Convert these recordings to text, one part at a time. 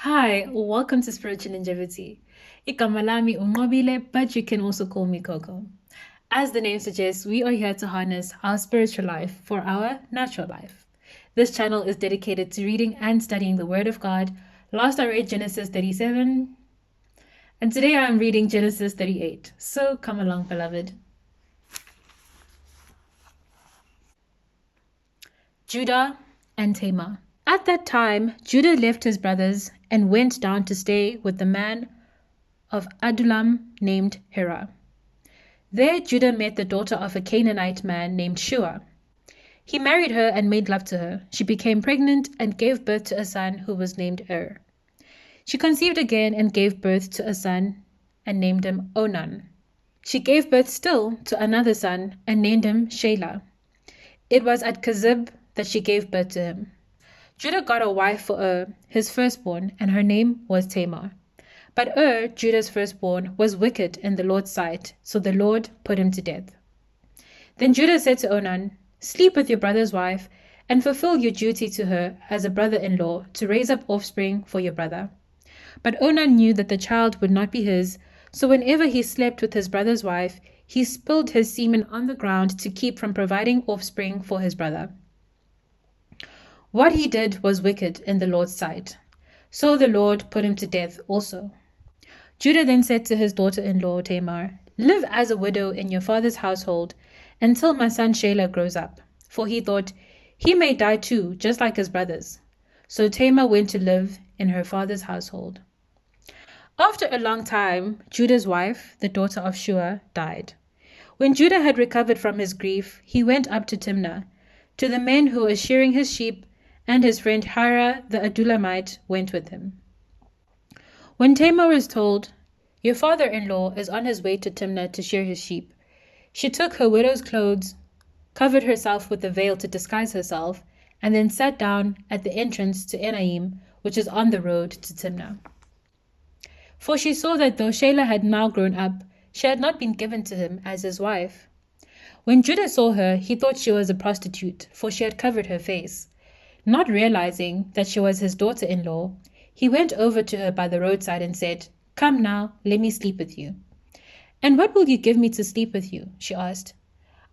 Hi, welcome to Spiritual Longevity. Igama lami unqobile, but you can also call me Coco. As the name suggests, we are here to harness our spiritual life for our natural life. This channel is dedicated to reading and studying the Word of God. Last I read Genesis 37, and today I am reading Genesis 38. So come along, beloved. Judah and Tamar. At that time, Judah left his brothers and went down to stay with the man of Adullam named Hira. There Judah met the daughter of a Canaanite man named Shua. He married her and made love to her. She became pregnant and gave birth to a son who was named She conceived again and gave birth to a son and named him Onan. She gave birth still to another son and named him Shelah. It was at Kezib that she gave birth to him. Judah got a wife for his firstborn, and her name was Tamar. But Judah's firstborn, was wicked in the Lord's sight, so the Lord put him to death. Then Judah said to Onan, "Sleep with your brother's wife, and fulfill your duty to her as a brother-in-law to raise up offspring for your brother." But Onan knew that the child would not be his, so whenever he slept with his brother's wife, he spilled his semen on the ground to keep from providing offspring for his brother. What he did was wicked in the Lord's sight. So the Lord put him to death also. Judah then said to his daughter-in-law Tamar, "Live as a widow in your father's household until my son Shelah grows up." For he thought, he may die too, just like his brothers. So Tamar went to live in her father's household. After a long time, Judah's wife, the daughter of Shua, died. When Judah had recovered from his grief, he went up to Thimnah, to the men who were shearing his sheep, and his friend Hira the Adullamite went with him. When Tamar was told, "Your father-in-law is on his way to Thimnah to shear his sheep," she took her widow's clothes, covered herself with a veil to disguise herself, and then sat down at the entrance to Enaim, which is on the road to Thimnah. For she saw that though Shelah had now grown up, she had not been given to him as his wife. When Judah saw her, he thought she was a prostitute, for she had covered her face. Not realizing that she was his daughter-in-law, he went over to her by the roadside and said, "Come now, let me sleep with you." "And what will you give me to sleep with you?" she asked.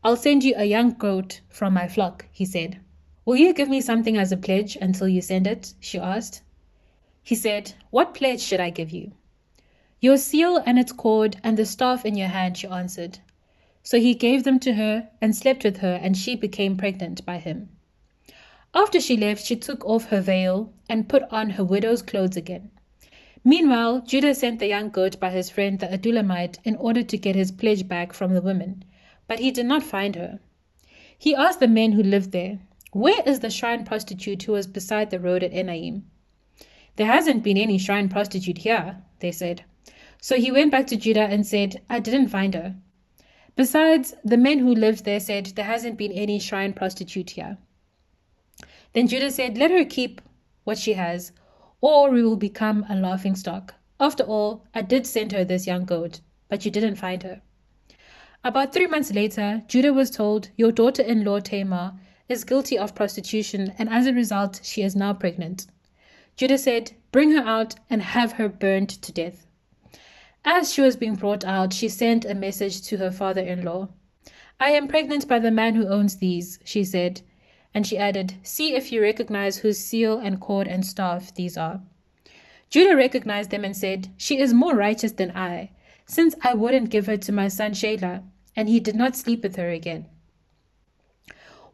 "I'll send you a young goat from my flock," he said. "Will you give me something as a pledge until you send it?" she asked. He said, "What pledge should I give you?" "Your seal and its cord and the staff in your hand," she answered. So he gave them to her and slept with her, and she became pregnant by him. After she left, she took off her veil and put on her widow's clothes again. Meanwhile, Judah sent the young goat by his friend the Adullamite in order to get his pledge back from the women, but he did not find her. He asked the men who lived there, "Where is the shrine prostitute who was beside the road at Enaim?" "There hasn't been any shrine prostitute here," they said. So he went back to Judah and said, "I didn't find her." Besides, the men who lived there said, "There hasn't been any shrine prostitute here." Then Judah said, "Let her keep what she has, or we will become a laughingstock. After all, I did send her this young goat, but you didn't find her." About 3 months later, Judah was told, "Your daughter-in-law Tamar is guilty of prostitution, and as a result, she is now pregnant." Judah said, "Bring her out and have her burned to death." As she was being brought out, she sent a message to her father-in-law. "I am pregnant by the man who owns these," she said. And she added, "See if you recognize whose seal and cord and staff these are." Judah recognized them and said, "She is more righteous than I, since I wouldn't give her to my son Shelah," and he did not sleep with her again.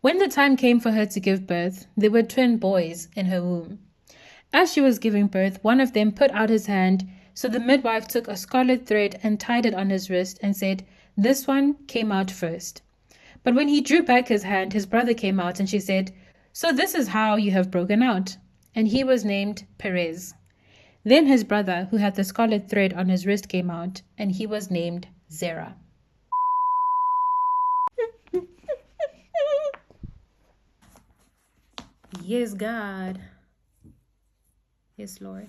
When the time came for her to give birth, there were twin boys in her womb. As she was giving birth, one of them put out his hand, so the midwife took a scarlet thread and tied it on his wrist and said, "This one came out first." But when he drew back his hand, his brother came out, and she said, "So this is how you have broken out." And he was named Perez. Then his brother, who had the scarlet thread on his wrist, came out, and he was named Zerah. Yes, God. Yes, Lord.